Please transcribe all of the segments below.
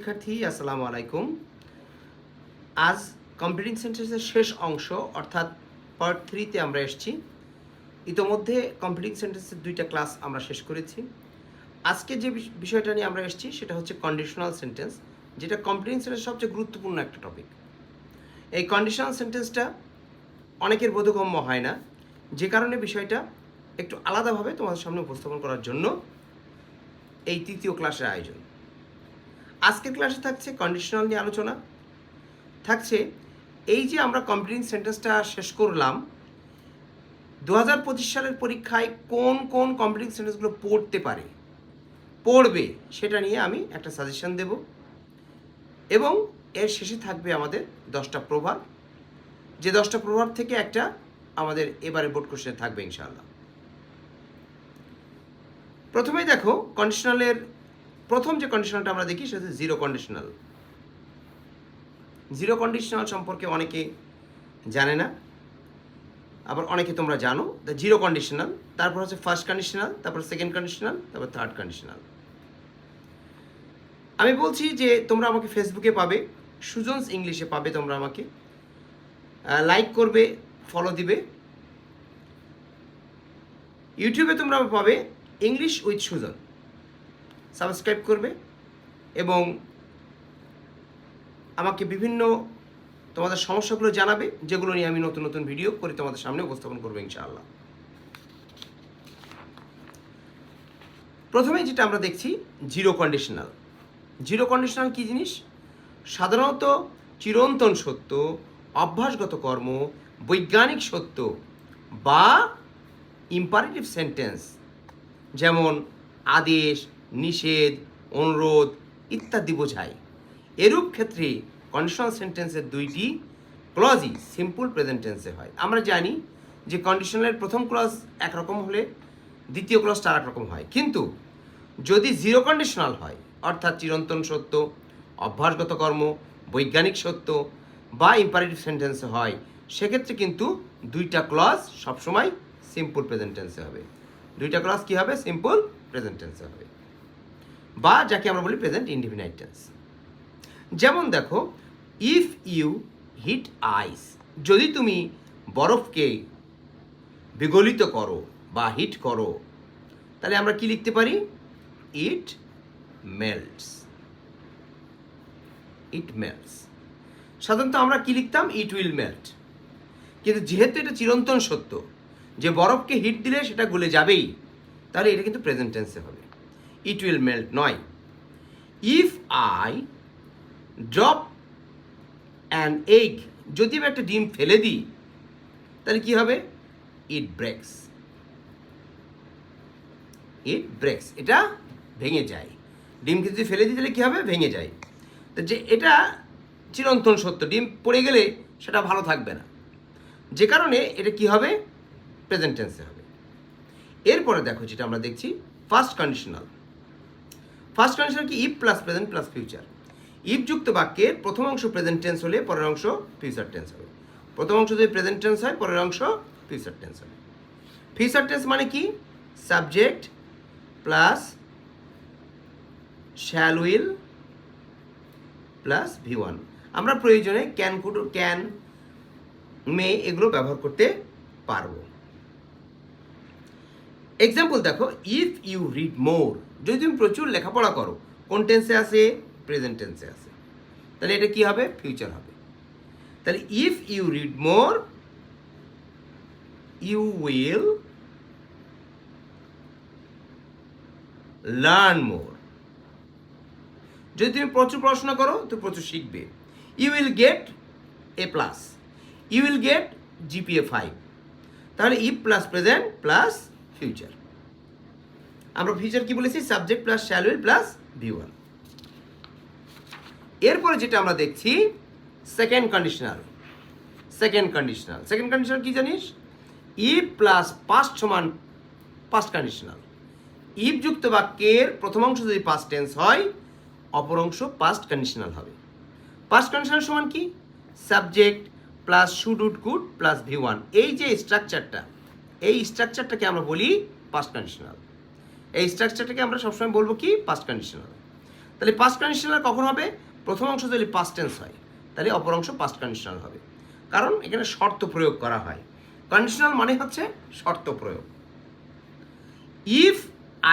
শিক্ষার্থী, আসসালামু আলাইকুম। আজ কম্পিউটিং সেন্টেন্সের শেষ অংশ অর্থাৎ পার্ট 3-তে আমরা এসেছি। ইতোমধ্যে কম্পিউটিং সেন্টেন্সের 2টা ক্লাস আমরা শেষ করেছি। আজকে যে বিষয়টা নিয়ে আমরা এসেছি সেটা হচ্ছে কন্ডিশনাল সেন্টেন্স, যেটা কম্পিউটিং সেন্টেন্সের সবচেয়ে গুরুত্বপূর্ণ একটা টপিক। এই কন্ডিশনাল সেন্টেন্সটা অনেকের বোধগম্য হয় না, যে কারণে বিষয়টা একটু আলাদাভাবে তোমাদের সামনে উপস্থাপন করার জন্য এই 3য় ক্লাসের আয়োজন। আজকের ক্লাসে থাকছে কন্ডিশনাল নিয়ে আলোচনা, থাকছে এই যে আমরা কম্পিউটিং সেন্টেন্সটা শেষ করলাম 2025 সালের পরীক্ষায় কোন কোন কম্পিউটিং সেন্টেন্সগুলো পড়বে সেটা নিয়ে আমি একটা সাজেশন দেব, এবং এর শেষে থাকবে আমাদের 10টা প্রভাব, যে 10টা প্রভাব থেকে একটা আমাদের এবারে বোর্ড কোশ্চেন থাকবে ইনশাআল্লাহ। প্রথমেই দেখো কন্ডিশনালের প্রথম যে কন্ডিশনালটা আমরা দেখি সেটা হচ্ছে জিরো কন্ডিশনাল। জিরো কন্ডিশনাল সম্পর্কে অনেকে জানে না, আবার অনেকে তোমরা জানো। দ্য জিরো কন্ডিশনাল, তারপর হচ্ছে ফার্স্ট কন্ডিশনাল, তারপর সেকেন্ড কন্ডিশনাল, তারপর থার্ড কন্ডিশনাল। আমি বলছি যে তোমরা আমাকে ফেসবুকে পাবে, সুজনস ইংলিশে পাবে, তোমরা আমাকে লাইক করবে, ফলো দিবে। ইউটিউবে তোমরা পাবে ইংলিশ উইথ সুজন, সাবস্ক্রাইব করবে এবং আমাকে বিভিন্ন তোমাদের সমস্যাগুলো জানাবে, যেগুলো নিয়ে আমি নতুন নতুন ভিডিও করে তোমাদের সামনে উপস্থাপন করবো ইনশাআল্লাহ। প্রথমে যেটা আমরা দেখছি জিরো কন্ডিশনাল। জিরো কন্ডিশনাল কী জিনিস? সাধারণত চিরন্তন সত্য, অভ্যাসগত কর্ম, বৈজ্ঞানিক সত্য বা ইম্পারেটিভ সেন্টেন্স, যেমন আদেশ, নিষেধ, অনুরোধ ইত্যাদি বোঝায়। এরূপ ক্ষেত্রে কন্ডিশনাল সেন্টেন্সের 2টি ক্লজই সিম্পল প্রেজেন্ট টেন্সে হয়। আমরা জানি যে কন্ডিশনালের প্রথম ক্লজ একরকম হলে দ্বিতীয় ক্লজটা আর একরকম হয়, কিন্তু যদি জিরো কন্ডিশনাল হয় অর্থাৎ চিরন্তন সত্য, অভ্যাসগত কর্ম, বৈজ্ঞানিক সত্য বা ইম্পারেটিভ সেন্টেন্সে হয়, সেক্ষেত্রে কিন্তু 2টা ক্লজ সবসময় সিম্পল প্রেজেন্ট টেন্সে হবে। 2টা ক্লজ কী হবে? সিম্পল প্রেজেন্ট টেন্সে হবে, বা যাকে আমরা বলি প্রেজেন্ট ইনডিফিনাইট টেন্স। যেমন দেখো, ইফ ইউ হিট আইস, যদি তুমি বরফকে বিগলিত করো বা হিট করো, তাহলে আমরা কি লিখতে পারি? ইট মেল্টস। ইট মেল্টস। সাধারণত আমরা কি লিখতাম? It will melt. কিন্তু যেহেতু এটা চিরন্তন সত্য যে বরফকে হিট দিলে সেটা গলে যাবেই, তাহলে এটা কিন্তু প্রেজেন্ট টেন্সে হবে, ইট উইল মেল্ট নয়। If I drop an egg, যদি আমি একটা ডিম ফেলে দিই তাহলে কি হবে? ইট ব্রেক্স। ইট ব্রেক্স, এটা ভেঙে যায়। ডিমকে যদি ফেলে দিই তাহলে কী হবে? ভেঙে যায়। তো যে এটা চিরন্তন সত্য, ডিম পড়ে গেলে সেটা ভালো থাকবে না, যে কারণে এটা কি হবে? প্রেজেন্ট টেন্সে হবে। এরপরে দেখো যেটা আমরা দেখছি ফার্স্ট কন্ডিশনাল। ফার্স্ট কন্ডিশনাল কি? If plus present plus future. If যুক্ত বাক্যের প্রথম অংশ প্রেজেন্ট টেন্স হলে পরের অংশ ফিউচার টেন্স হবে। প্রথম অংশ যদি প্রেজেন্ট টেন্স হয়, পরের অংশ ফিউচার টেন্স হবে। ফিউচার টেন্স মানে কি? Subject plus shall will plus V1। আমরা প্রয়োজনে ক্যান, কুড, ক্যান, মে এগুলো ব্যবহার করতে পারবো। এক্সাম্পল দেখো, ইফ ইউ রিড মোর, যদি তুমি প্রচুর লেখাপড়া করো, কোন টেন্সে আছে? প্রেজেন্ট টেন্সে আছে, তাহলে এটা কি হবে? ফিউচার হবে। তাহলে if you read more you will learn more. যদি তুমি প্রচুর পড়াশোনা করো তো প্রচুর শিখবে। You will get A plus, you will get GPA 5। তাহলে if plus present plus future. আমরা ফিউচার কি বলেছি? Subject plus shall will plus V1। এরপরে যেটা আমরা দেখছি second conditional. Second conditional, second conditional কি জানিস? ইফ প্লাস পাস্ট সমান পাস্ট কন্ডিশনাল। ইফ যুক্ত বাক্যের প্রথম অংশ যদি পাস্ট টেন্স হয়, অপর অংশ পাস্ট কন্ডিশনাল হবে। পাস্ট কন্ডিশনাল সমান কি? Subject plus should, would, could plus V1। এই যে স্ট্রাকচারটা, এই স্ট্রাকচারটাকে আমরা বলি পাস্ট কন্ডিশনাল। এই স্ট্রাকচারটাকে আমরা সবসময় বলবো কি? Past conditional. তাহলে পাস্ট কন্ডিশনাল কখন হবে? প্রথম অংশ যদি পাস্ট টেন্স হয় তাহলে অপর অংশ পাস্ট কন্ডিশনাল হবে, কারণ এখানে শর্ত প্রয়োগ করা হয়। কন্ডিশনাল মানে হচ্ছে শর্ত প্রয়োগ। If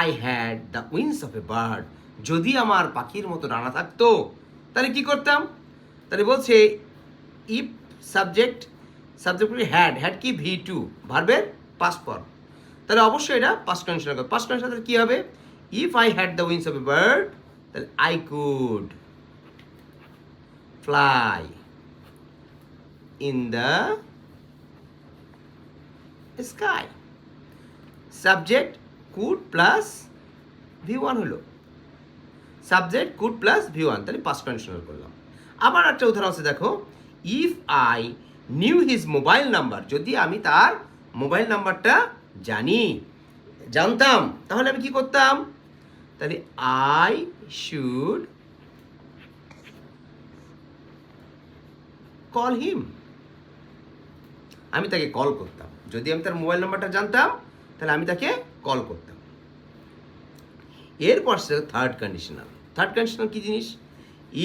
I had the wings of a bird, যদি আমার পাখির মতো ডানা থাকতো তাহলে কি করতাম? তাহলে বলছে ইফ সাবজেক্ট হ্যাড কি V2 ভার্বের পাস্ট ফর্ম, তাহলে অবশ্যই এটা পাস্ট কন্ডিশনাল হবে। পাস্ট কন্ডিশনাল কি হবে? If I had the wings of a bird, তাহলে I could fly in the sky. Subject could plus V1 হলো, সাবজেক্ট কুড প্লাস V1, তাহলে পাস্ট কন্ডিশনাল করলাম। আবার একটা উদাহরণ আছে, দেখো, if I knew his mobile number, যদি আমি তার মোবাইল নাম্বারটা জানতাম তাহলে আমি কি করতাম? তাহলে আই শুড কল হিম, আমি তাকে কল করতাম। যদি আমি তার মোবাইল নাম্বারটা জানতাম তাহলে আমি তাকে কল করতাম। এরপর থার্ড কন্ডিশনাল। থার্ড কন্ডিশনাল কি জিনিস?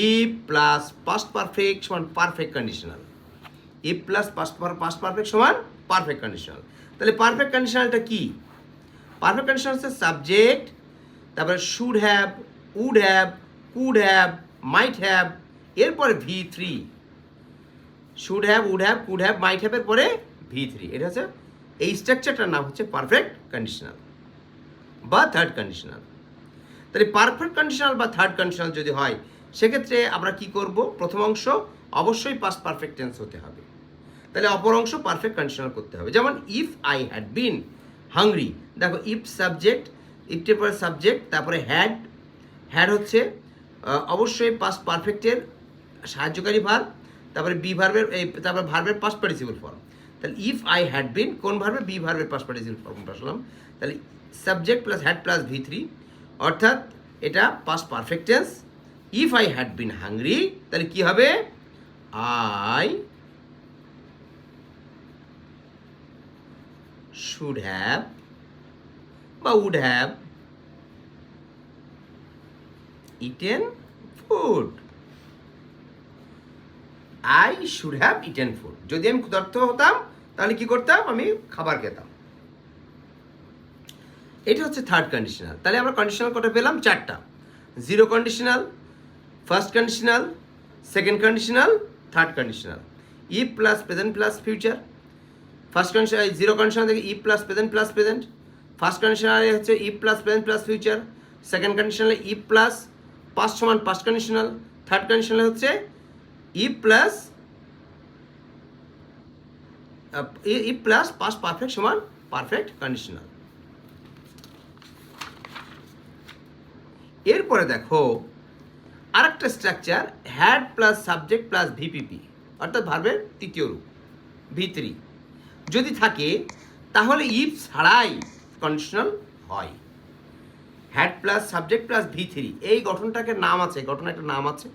ইফ প্লাস পাস্ট পারফেক্ট সমান perfect conditional. If plus past perfect সমান পারফেক্ট কন্ডিশনাল। তাহলে পারফেক্ট কন্ডিশনালটা কি? পারফেক্ট কন্ডিশনাল হচ্ছে সাবজেক্ট, তারপরে should have, would have, could have, might have, এরপরে V3। Should have, would have, could have, might হ্যাভের পরে V3। এটা হচ্ছে, এই স্ট্রাকচারটার নাম হচ্ছে পারফেক্ট কন্ডিশনাল বা থার্ড কন্ডিশনাল। তাহলে পারফেক্ট কন্ডিশনাল বা থার্ড কন্ডিশনাল যদি হয় সেক্ষেত্রে আমরা কি করব? প্রথম অংশ অবশ্যই পাস্ট পারফেক্ট টেন্স হতে হবে, তাহলে অপর অংশ পারফেক্ট কন্ডিশনাল করতে হবে। যেমন if I had been hungry, দেখো ইফ সাবজেক্ট, ইফটের পরে সাবজেক্ট, তারপরে হ্যাড হচ্ছে অবশ্যই পাস্ট পারফেক্টের সাহায্যকারী ভার্ব, তারপরে বি ভার্বের তারপরে ভার্বের পাস্ট পার্টিসিপল ফর্ম। তাহলে ইফ আই হ্যাড বিন কোন ভার্বে? বি ভার্বের পাস্ট পার্টিসিপল ফর্ম বসালাম। তাহলে subject plus had plus V3, অর্থাৎ এটা past perfect tense. If I had been hungry, তাহলে কি হবে? আই শুড হ্যাভ বা would have eaten food. I should have eaten food, যদি আমি ক্ষুধার্ত হতাম তাহলে কি করতাম? আমি খাবার খেতাম। এটা হচ্ছে থার্ড কন্ডিশনাল। তাহলে আমরা কন্ডিশনাল কটা পেলাম? 4টা। Zero conditional, first conditional, second conditional, third conditional. If plus present plus future. First conditional zero conditional থেকে ইফ প্লাস প্রেজেন্ট। ফার্স্ট কন্ডিশনালে হচ্ছে if plus present plus future. Second কন্ডিশনালে ইফ প্লাস পাস্ট সমান past conditional. Third কন্ডিশনালে হচ্ছে if plus past perfect সমান perfect conditional. এরপরে দেখো আরেকটা structure, had plus subject plus VPP, অর্থাৎ ভার্বের তৃতীয় রূপ V3 যদি থাকে তাহলে ইফ ছাড়াই কন্ডিশনাল হয়। Had plus subject plus V3, এই গঠনটাকে নাম আছে, গঠনের একটা নাম আছে,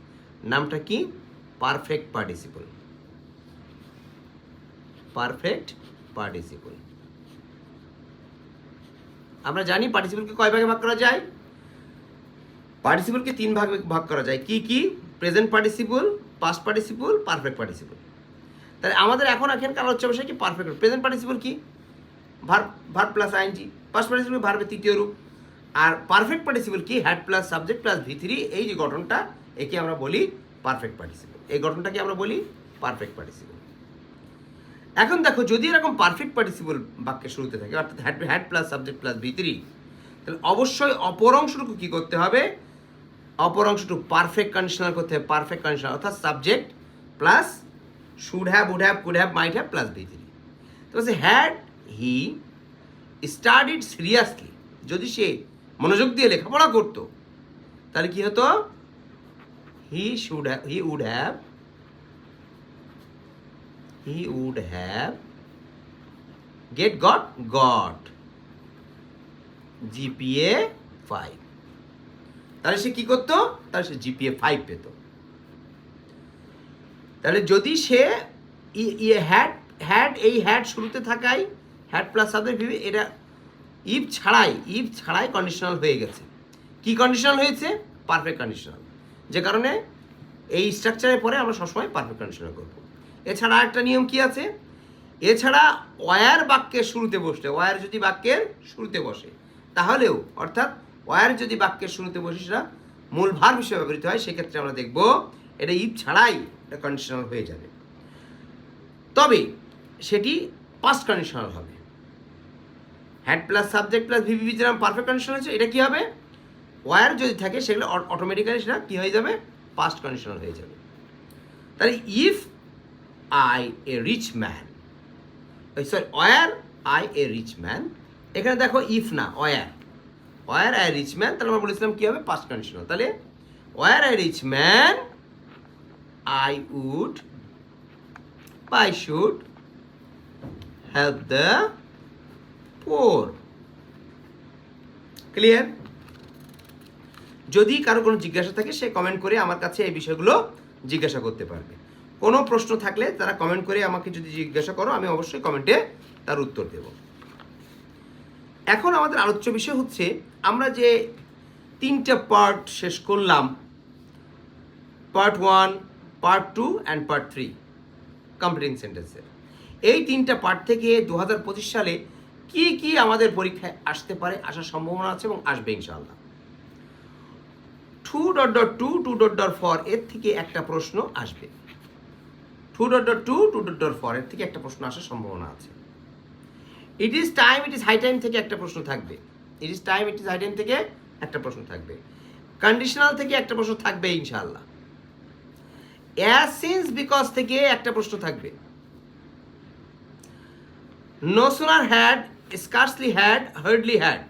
নামটা কি? Perfect participle. Perfect participle. আমরা জানি পার্টিসিপলকে কয় ভাগে ভাগ করা যায়? পার্টিসিপলকে 3 ভাগে ভাগ করা যায়। কি কি? Present participle, past participle, perfect participle. তাহলে আমাদের এখানকার হচ্ছে বিষয় কি? পারফেক্ট। প্রেজেন্ট পার্টিসিপল কি? Verb plus ING. Past participle ভার্বের তৃতীয় রূপ। আর পারফেক্ট পার্টিসিপল কি? Had plus subject plus V3, এই যে গঠনটা, একে আমরা বলি পারফেক্ট পার্টিসিপল। এই গঠনটাকে আমরা বলি পারফেক্ট পার্টিসিপল। এখন দেখো, যদি এরকম পারফেক্ট পার্টিসিপল বাক্যের শুরুতে থাকে, অর্থাৎ had plus subject plus V3, তাহলে অবশ্যই অপর অংশটুকু কি করতে হবে? অপর অংশটুকু পারফেক্ট কন্ডিশনাল করতে হবে। পারফেক্ট কন্ডিশনাল অর্থাৎ subject plus should have, would have, could have, might have plus V3। তো বলছে হ্যাড হি স্টাডিড সিরিয়াসলি, যদি সে মনোযোগ দিয়ে লেখাপড়া করতো তাহলে কি হতো? He would have got GPA 5। তাহলে সে কি করতো? তাহলে সে GPA 5 পেত। তাহলে যদি সে হ্যাড শুরুতে থাকায় হ্যাড প্লাস সাবজেক্ট ভিভি, এটা ইফ ছাড়াই কন্ডিশনাল হয়ে গেছে। কি কন্ডিশনাল হয়েছে? পারফেক্ট কন্ডিশনাল, যে কারণে এই স্ট্রাকচারের পরে আমরা সবসময় পারফেক্ট কন্ডিশনাল করব। এছাড়া একটা নিয়ম কি আছে, এছাড়া ওয়ার বাক্যের শুরুতে বসলে, ওয়ার যদি বাক্যের শুরুতে বসে তাহলেও, অর্থাৎ ওয়ার যদি বাক্যের শুরুতে বসে সেটা মূল ভার্ব হিসেবে ব্যবহৃত হয়, সেক্ষেত্রে আমরা দেখব এটা ইফ ছাড়াই এটা কন্ডিশনাল হয়ে যাবে, তবে সেটি পাস্ট কন্ডিশনাল হবে। Had plus subject plus VVV যেরকম পারফেক্ট কন্ডিশনাল হয়েছে, এটা কি হবে, ওয়ার যদি থাকে সেগুলো অটোমেটিক্যালি সেটা কী হয়ে যাবে, পাস্ট কন্ডিশনাল হয়ে যাবে। তাহলে if I a rich man, sorry were I a rich man, এখানে দেখো ইফ না ওয়ার আই রিচ ম্যান, তাহলে আমরা বলেছিলাম কী হবে, পাস্ট কন্ডিশনাল। তাহলে were I rich man I would বা I should help the poor. Clear? যদি কারো কোনো জিজ্ঞাসা থাকে সে কমেন্ট করে আমার কাছে এই বিষয়গুলো জিজ্ঞাসা করতে পারবে। কোনো প্রশ্ন থাকলে তারা কমেন্ট করে আমাকে যদি জিজ্ঞাসা করো, আমি অবশ্যই কমেন্টে তার উত্তর দেব। এখন আমাদের আলোচ্য বিষয় হচ্ছে, আমরা যে 3টা পার্ট শেষ করলাম, part 1, part 2 and part 3 completing সেন্টেন্সের, এই 3টা পার্ট থেকে 2025 সালে কি কি আমাদের পরীক্ষায় আসতে পারে, আসার সম্ভাবনা আছে এবং আসবে ইনশাআল্লাহ। 2.2, 2.4 এর থেকে একটা প্রশ্ন আসবে। 2.2, 2.4 এর থেকে একটা প্রশ্ন আসার সম্ভাবনা আছে। It is time, it is high time থেকে একটা প্রশ্ন থাকবে। It is time, it is high time থেকে একটা প্রশ্ন থাকবে। কন্ডিশনাল থেকে একটা প্রশ্ন থাকবে ইনশাআল্লাহ। অ্যাজ সিন্স বিকজ থেকে একটা প্রশ্ন থাকবে। No sooner had, scarcely had, hardly had,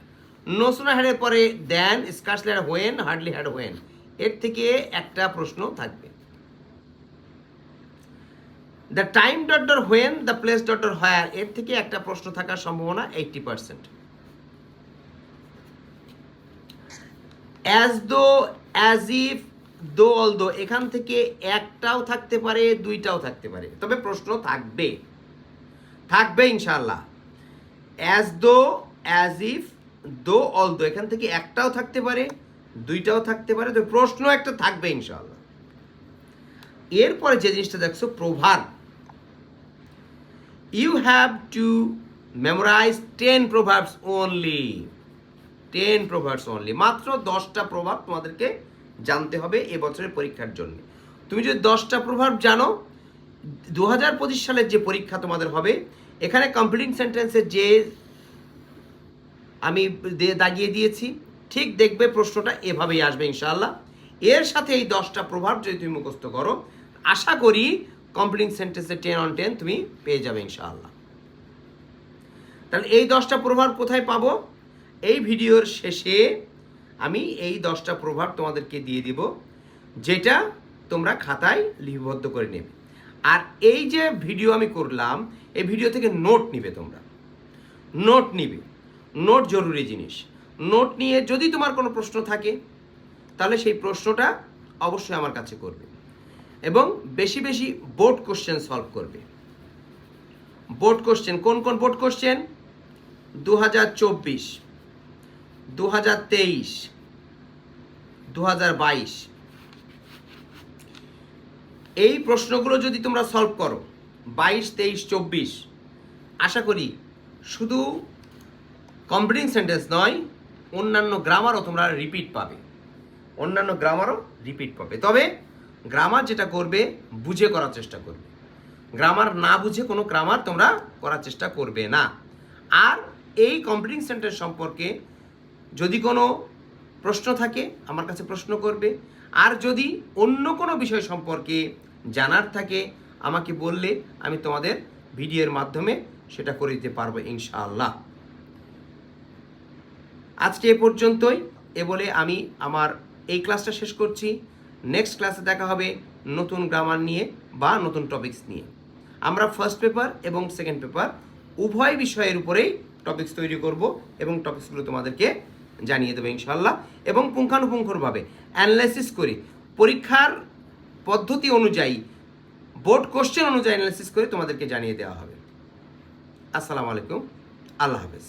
no sooner হ্যাডের পরে then, scarcely had when, hardly had when, এর থেকে একটা প্রশ্ন থাকবে। The time dot dot when, the place dot dot where, এর থেকে একটা প্রশ্ন থাকার সম্ভাবনা 80%। অ্যাজ দো, অ্যাজ ইফ, দো, অল দো, এখান থেকে একটাও থাকতে পারে, দুইটাও থাকতে পারে, তবে প্রশ্ন থাকবে, থাকবে ইনশাআল্লাহ। অ্যাজ দো, অ্যাজ ইফ, দো, অল দো, এখান থেকে একটাও থাকতে পারে, দুইটাও থাকতে পারে, তবে প্রশ্ন একটা থাকবে ইনশাআল্লাহ। এরপরে যে জিনিসটা দেখছো, proverb. You have to memorise 10 proverbs only, 10 proverbs only, মাত্র 10টা প্রভাব তোমাদেরকে জানতে হবে এবছরের পরীক্ষার জন্য। তুমি যদি 10টা প্রভাব জানো, 2025 সালের যে পরীক্ষা তোমাদের হবে, এখানে কমপ্লিটিং সেন্টেন্সের যে আমি দাগিয়ে দিয়েছি, ঠিক দেখবে প্রশ্নটা এভাবেই আসবে ইনশাআল্লাহ। এর সাথে এই 10টা প্রভাব যদি তুমি মুখস্থ করো, আশা করি কমপ্লিটিং সেন্টেন্সে 10 on 10 তুমি পেয়ে যাবে ইনশাআল্লাহ। তাহলে এই 10টা প্রভাব কোথায় পাবো? এই ভিডিওর শেষে আমি এই 10টা প্রভাব তোমাদেরকে দিয়ে দিব, যেটা তোমরা খাতায় লিপিবদ্ধ করে নেবে। আর এই যে ভিডিও আমি করলাম, এই ভিডিও থেকে নোট নিবে, তোমরা নোট নিবে, নোট জরুরি জিনিস। নোট নিয়ে যদি তোমার কোনো প্রশ্ন থাকে তাহলে সেই প্রশ্নটা অবশ্যই আমার কাছে করবে, এবং বেশি বেশি বোর্ড কোশ্চেন সলভ করবে। বোর্ড কোশ্চেন কোন কোন বোর্ড কোশ্চেন? 2024, 2023, 2022, এই প্রশ্নগুলো যদি তোমরা সলভ করো, 22, 23, 24, আশা করি শুধু কমপ্লিটিং সেন্টেন্স নয়, অন্যান্য গ্রামারও তোমরা রিপিট পাবে, অন্যান্য গ্রামারও রিপিট পাবে। তবে গ্রামার যেটা করবে, বুঝে করার চেষ্টা করবে। গ্রামার না বুঝে কোনো গ্রামার তোমরা করার চেষ্টা করবে না। আর এই কমপ্লিটিং সেন্টেন্স সম্পর্কে যদি কোনো প্রশ্ন থাকে আমার কাছে প্রশ্ন করবে, আর যদি অন্য কোনো বিষয় সম্পর্কে জানার থাকে আমাকে বললে আমি তোমাদের ভিডিওর মাধ্যমে সেটা করে দিতে পারবো ইনশাআল্লাহ। আজকে এ পর্যন্তই, এ বলে আমি আমার এই ক্লাসটা শেষ করছি। নেক্সট ক্লাসে দেখা হবে নতুন গ্রামার নিয়ে বা নতুন টপিকস নিয়ে। আমরা ফার্স্ট পেপার এবং সেকেন্ড পেপার উভয় বিষয়ের উপরেই টপিকস তৈরি করব এবং টপিকসগুলো তোমাদেরকে জানিয়ে দেবো ইনশাআল্লাহ, এবং পুঙ্খানুপুঙ্খভাবে অ্যানালাইসিস করি, পরীক্ষার পদ্ধতি অনুযায়ী, বোর্ড কোশ্চেন অনুযায়ী অ্যানালাইসিস করে তোমাদেরকে জানিয়ে দেওয়া হবে। আসসালামু আলাইকুম, আল্লাহ হাফেজ।